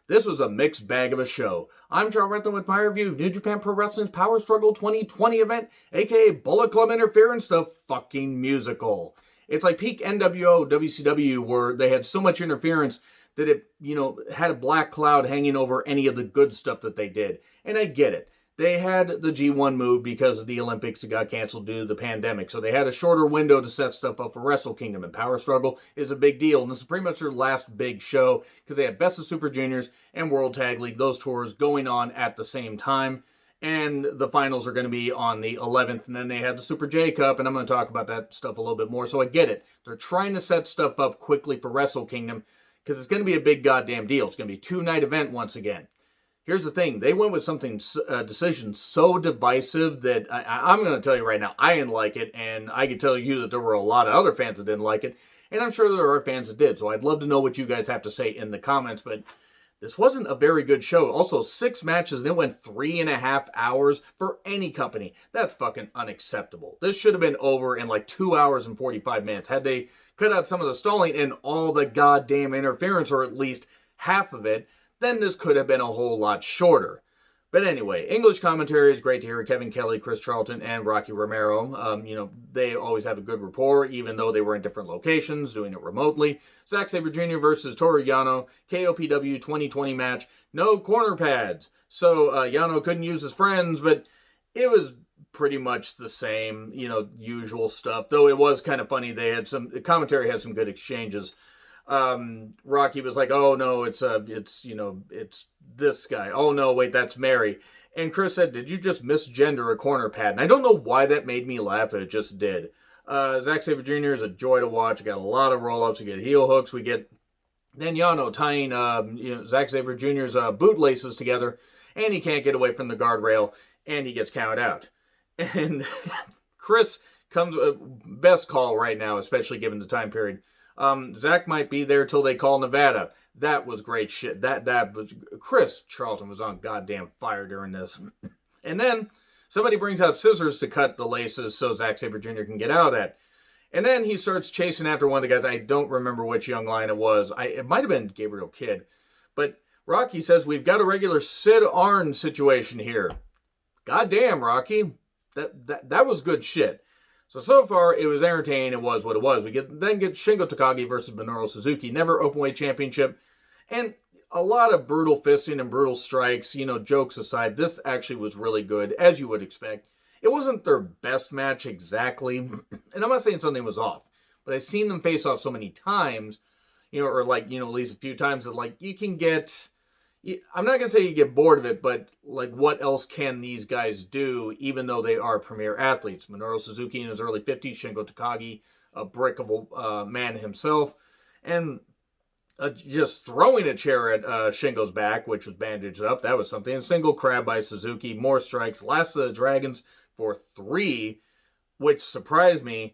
This was a mixed bag of a show. I'm John Renton with my review of New Japan Pro Wrestling's Power Struggle 2020 event, aka Bullet Club Interference, the fucking musical. It's like peak NWO, WCW, where they had so much interference that it, had a black cloud hanging over any of the good stuff that they did. And I get it. They had the G1 move because of the Olympics that got canceled due to the pandemic. So they had a shorter window to set stuff up for Wrestle Kingdom. And Power Struggle is a big deal. And this is pretty much their last big show because they had Best of Super Juniors and World Tag League, those tours going on at the same time. And the finals are going to be on the 11th. And then they had the Super J Cup. And I'm going to talk about that stuff a little bit more. So I get it. They're trying to set stuff up quickly for Wrestle Kingdom because it's going to be a big goddamn deal. It's going to be a 2-night event once again. Here's the thing. They went with something, decision so divisive that I'm going to tell you right now, I didn't like it. And I can tell you that there were a lot of other fans that didn't like it. And I'm sure there are fans that did. So I'd love to know what you guys have to say in the comments. But this wasn't a very good show. Also, 6 matches, and it went 3.5 hours for any company. That's fucking unacceptable. This should have been over in like 2 hours and 45 minutes. Had they cut out some of the stalling and all the goddamn interference, or at least half of it, then this could have been a whole lot shorter. But anyway, English commentary is great to hear. Kevin Kelly, Chris Charlton, and Rocky Romero. They always have a good rapport, even though they were in different locations, doing it remotely. Zack Sabre Jr. versus Toru Yano, KOPW 2020 match. No corner pads. So Yano couldn't use his friends, but it was pretty much the same, usual stuff. Though it was kind of funny. The commentary had some good exchanges. Rocky was like, oh no, it's this guy. Oh no, wait, that's Mary. And Chris said, did you just misgender a corner pad? And I don't know why that made me laugh, but it just did. Zack Sabre Jr. is a joy to watch. We got a lot of roll-ups. We get heel hooks. We get then Yano tying, Zack Sabre Jr.'s bootlaces together, and he can't get away from the guardrail, and he gets counted out. And Chris comes, best call right now, especially given the time period. Zach might be there till they call Nevada. That was great shit. That was Chris Charlton was on goddamn fire during this. And then somebody brings out scissors to cut the laces so Zack Sabre Jr. can get out of that. And then he starts chasing after one of the guys. I don't remember which young lion it was. It might have been Gabriel Kidd. But Rocky says, we've got a regular Sid Arn situation here. Goddamn, Rocky. That was good shit. So far, it was entertaining. It was what it was. We then get Shingo Takagi versus Minoru Suzuki. Never Openweight Championship. And a lot of brutal fisting and brutal strikes. Jokes aside, this actually was really good, as you would expect. It wasn't their best match exactly. And I'm not saying something was off. But I've seen them face off so many times, or at least a few times that, you can get... I'm not going to say you get bored of it, but what else can these guys do, even though they are premier athletes? Minoru Suzuki in his early 50s, Shingo Takagi, a brick of a man himself, and just throwing a chair at Shingo's back, which was bandaged up. That was something. A single crab by Suzuki, more strikes, last of the Dragons for 3, which surprised me.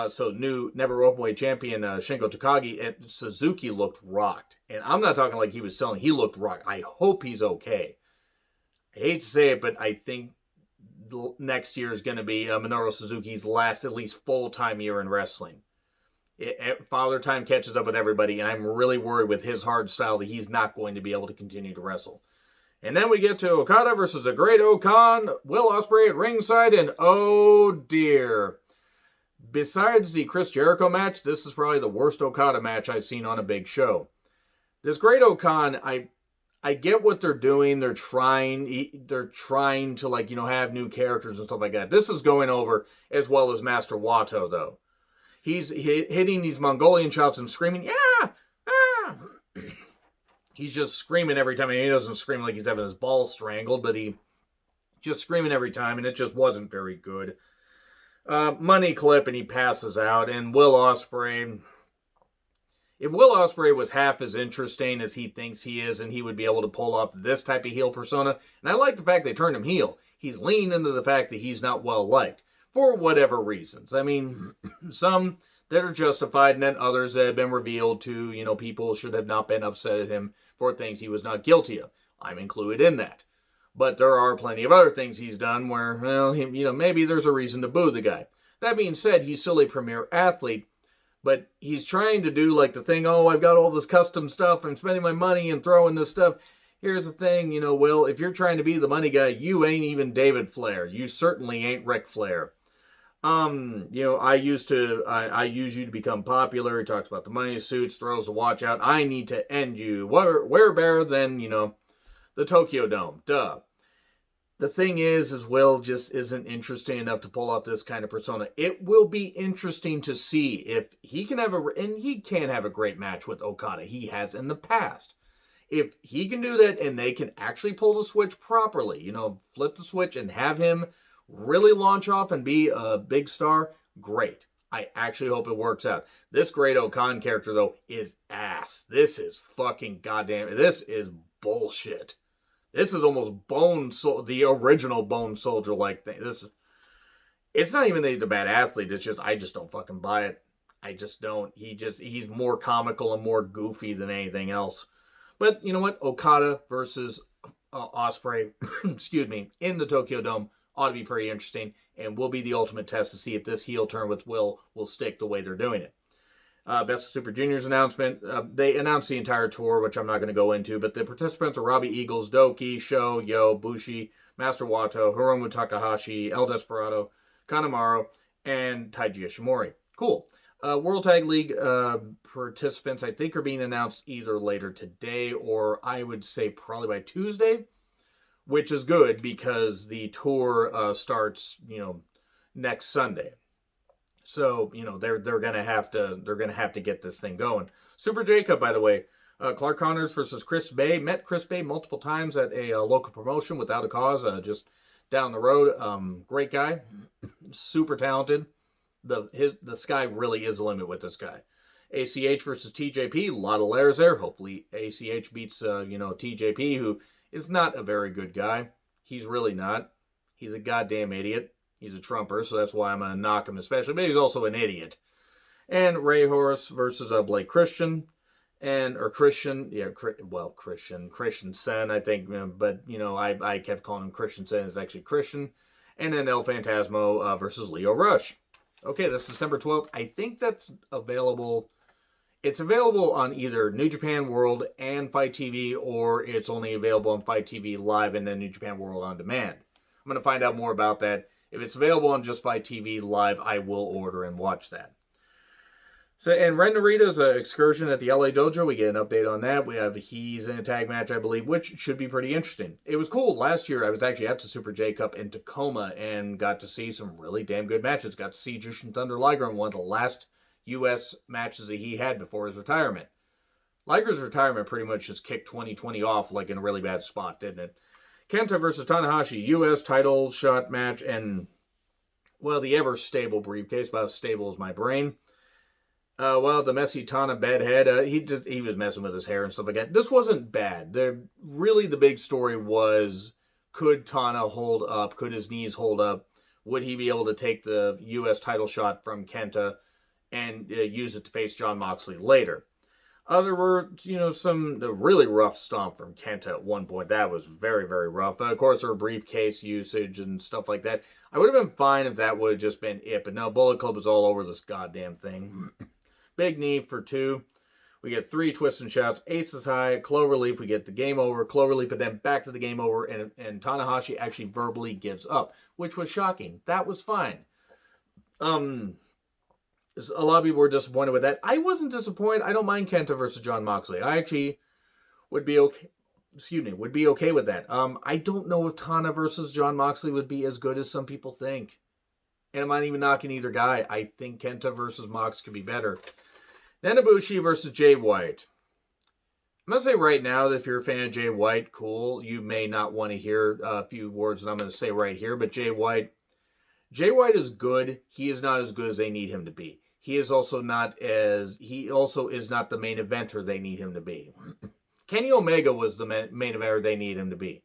So new never openweight champion Shingo Takagi and Suzuki looked rocked. And I'm not talking like he was selling. He looked rocked. I hope he's okay. I hate to say it, but I think next year is going to be Minoru Suzuki's last, at least full-time year in wrestling. Father Time catches up with everybody, and I'm really worried with his hard style that he's not going to be able to continue to wrestle. And then we get to Okada versus a Great O-Khan, Will Ospreay at ringside, and oh dear. Besides the Chris Jericho match, this is probably the worst Okada match I've seen on a big show. This Great O-Khan, I get what they're doing. They're trying to have new characters and stuff like that. This is going over as well as Master Wato, though. He's hitting these Mongolian chops and screaming, yeah, ah. He's just screaming every time. I mean, he doesn't scream like he's having his balls strangled, but he just screaming every time, and it just wasn't very good. Money clip, and he passes out. And Will Ospreay, if Will Ospreay was half as interesting as he thinks he is, and he would be able to pull off this type of heel persona, and I like the fact they turned him heel. He's leaned into the fact that he's not well liked for whatever reasons. I mean, some that are justified, and then others that have been revealed to, people should have not been upset at him for things he was not guilty of. I'm included in that. But there are plenty of other things he's done where, maybe there's a reason to boo the guy. That being said, he's still a premier athlete, but he's trying to do the thing, oh, I've got all this custom stuff, I'm spending my money and throwing this stuff. here's the thing, Will, if you're trying to be the money guy, you ain't even David Flair. You certainly ain't Ric Flair. I use you to become popular. He talks about the money suits, throws the watch out. I need to end you. Where better than, the Tokyo Dome. Duh. The thing is Will just isn't interesting enough to pull off this kind of persona. It will be interesting to see if he can and he can have a great match with Okada. He has in the past. If he can do that and they can actually pull the switch properly, flip the switch and have him really launch off and be a big star, great. I actually hope it works out. This Great Okan character, though, is ass. This is fucking goddamn, this is bullshit. This is almost the original Bone Soldier-like thing. It's not even that he's a bad athlete. It's just, I just don't fucking buy it. I just don't. He's more comical and more goofy than anything else. But you know what? Okada versus Ospreay, excuse me, in the Tokyo Dome ought to be pretty interesting and will be the ultimate test to see if this heel turn with Will stick the way they're doing it. Best of Super Juniors announcement. They announced the entire tour, which I'm not going to go into, but the participants are Robbie Eagles, Doki, Sho, Yo, Bushi, Master Wato, Hiromu Takahashi, El Desperado, Kanemaru, and Taiji Ishimori. Cool. World Tag League participants, I think, are being announced either later today or I would say probably by Tuesday, which is good because the tour starts, next Sunday. So, they're gonna have to get this thing going. Super J-Cup, by the way, Clark Connors versus Chris Bae. Met Chris Bae multiple times at a local promotion without a cause, just down the road. Great guy, super talented. The sky really is the limit with this guy. ACH versus TJP, a lot of layers there. Hopefully ACH beats TJP, who is not a very good guy. He's really not. He's a goddamn idiot. He's a trumper, so that's why I'm gonna knock him especially. But he's also an idiot. And Ray Horace versus Blake Christian, Christian Sen, I think. But I kept calling him Christian Sen. It's actually Christian. And then El Phantasmo versus Leo Rush. Okay, that's December 12th. I think that's available. It's available on either New Japan World and Fight TV, or it's only available on Fight TV Live and then New Japan World on demand. I'm going to find out more about that. If it's available on just Fight TV Live, I will order and watch that. So, and Ren Narita's excursion at the LA Dojo, we get an update on that. He's in a tag match, I believe, which should be pretty interesting. It was cool. Last year, I was actually at the Super J-Cup in Tacoma and got to see some really damn good matches. Got to see Jushin Thunder Liger in one of the last U.S. matches that he had before his retirement. Liger's retirement pretty much just kicked 2020 off like in a really bad spot, didn't it? Kenta versus Tanahashi, U.S. title shot match, and, the ever-stable briefcase, about as stable as my brain. The messy Tana bedhead, he was messing with his hair and stuff like that. This wasn't bad. The big story was, could Tana hold up? Could his knees hold up? Would he be able to take the U.S. title shot from Kenta and use it to face Jon Moxley later? There were, some really rough stomp from Kenta at one point. That was very, very rough. Of course, there were briefcase usage and stuff like that. I would have been fine if that would have just been it, but no, Bullet Club was all over this goddamn thing. Big knee for 2. We get 3 twists and shouts. Aces high, Cloverleaf. We get the game over, Cloverleaf, but then back to the game over, and Tanahashi actually verbally gives up, which was shocking. That was fine. A lot of people were disappointed with that. I wasn't disappointed. I don't mind Kenta versus Jon Moxley. I actually would be okay. Would be okay with that. I don't know if Tana versus Jon Moxley would be as good as some people think. And I'm not even knocking either guy. I think Kenta versus Mox could be better. Nanabushi versus Jay White. I'm going to say right now that if you're a fan of Jay White, cool. You may not want to hear a few words that I'm going to say right here, but Jay White is good. He is not as good as they need him to be. He also is not the main eventer they need him to be. Kenny Omega was the main eventer they need him to be.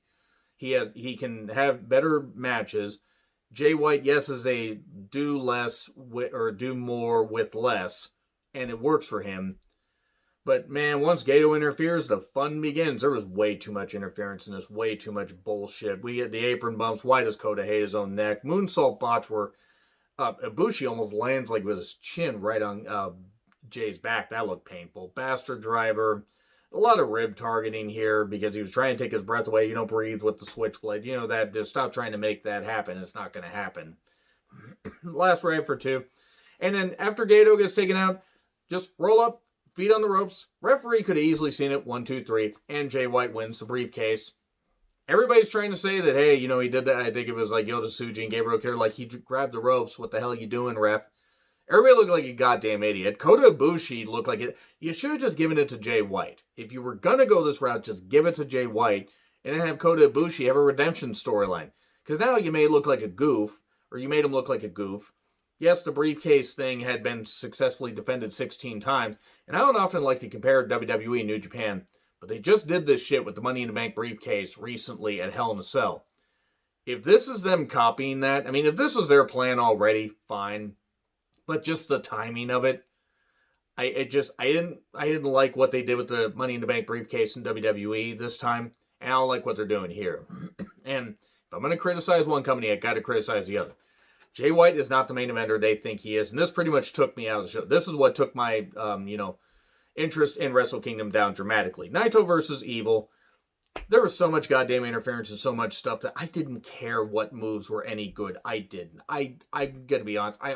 He can have better matches. Jay White, yes, is a do less or do more with less, and it works for him. But man, once Gato interferes, the fun begins. There was way too much interference in this, way too much bullshit. We get the apron bumps. Why does Kota hate his own neck? Moonsault botch where Ibushi almost lands like with his chin right on Jay's back. That looked painful. Bastard driver. A lot of rib targeting here because he was trying to take his breath away. You don't breathe with the switchblade. You know that. Just stop trying to make that happen. It's not going to happen. Last rib for 2. And then after Gato gets taken out, just roll up, feet on the ropes. Referee could have easily seen it. 1, 2, 3. And Jay White wins the briefcase. Everybody's trying to say that, hey, he did that. I think it was like Yota Tsuji and Gabriel Kidd, like he grabbed the ropes. What the hell are you doing, ref? Everybody looked like a goddamn idiot. Kota Ibushi looked like it. You should have just given it to Jay White. If you were going to go this route, just give it to Jay White and then have Kota Ibushi have a redemption storyline. Because now you may look like a goof, or you made him look like a goof. Yes, the briefcase thing had been successfully defended 16 times, and I don't often like to compare WWE and New Japan, but they just did this shit with the Money in the Bank briefcase recently at Hell in a Cell. If this is them copying that, I mean, if this was their plan already, fine. But just the timing of it, I didn't like what they did with the Money in the Bank briefcase in WWE this time, and I don't like what they're doing here. And if I'm going to criticize one company, I got to criticize the other. Jay White is not the main eventer they think he is, and this pretty much took me out of the show. This is what took my interest in Wrestle Kingdom down dramatically. Naito versus Evil. There was so much goddamn interference and so much stuff that I didn't care what moves were any good. I didn't. I'm gonna be honest. I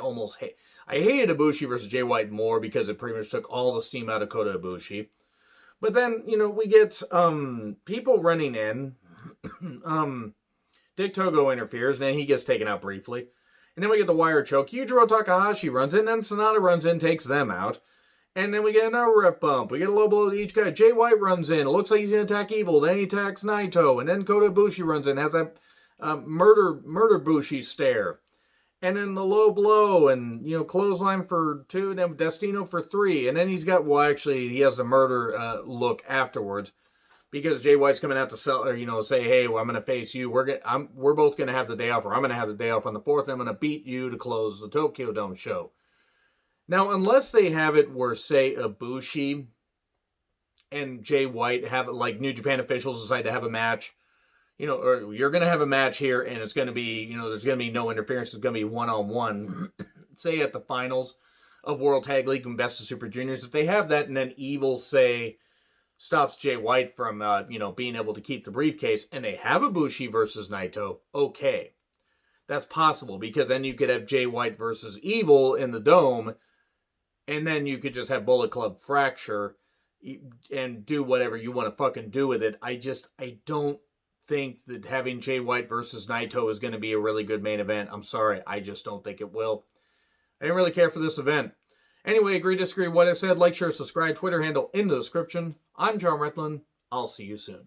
hated Ibushi versus Jay White more because it pretty much took all the steam out of Kota Ibushi. But then, we get people running in. Dick Togo interferes, and then he gets taken out briefly. And then we get the wire choke. Yujiro Takahashi runs in, then Sonata runs in, takes them out. And then we get another ref bump. We get a low blow to each guy. Jay White runs in. It looks like he's going to attack Evil. Then he attacks Naito. And then Kota Ibushi runs in. Has that murder Bushi stare. And then the low blow. And, clothesline for 2. And then Destino for 3. And then he's got, he has the murder look afterwards. Because Jay White's coming out to sell, or, say, hey, well, I'm going to face you. We're both going to have the day off. Or I'm going to have the day off on the 4th. I'm going to beat you to close the Tokyo Dome show. Now, unless they have it where, say, Ibushi and Jay White have it, like New Japan officials decide to have a match, or you're going to have a match here and it's going to be, there's going to be no interference. It's going to be one-on-one, say at the finals of World Tag League and Best of Super Juniors. If they have that and then Evil, say, stops Jay White from, being able to keep the briefcase and they have Ibushi versus Naito, okay. That's possible because then you could have Jay White versus Evil in the Dome. And then you could just have Bullet Club Fracture and do whatever you want to fucking do with it. I don't think that having Jay White versus Naito is going to be a really good main event. I'm sorry. I just don't think it will. I didn't really care for this event. Anyway, agree, disagree, what I said. Like, share, subscribe, Twitter handle in the description. I'm John Retlin. I'll see you soon.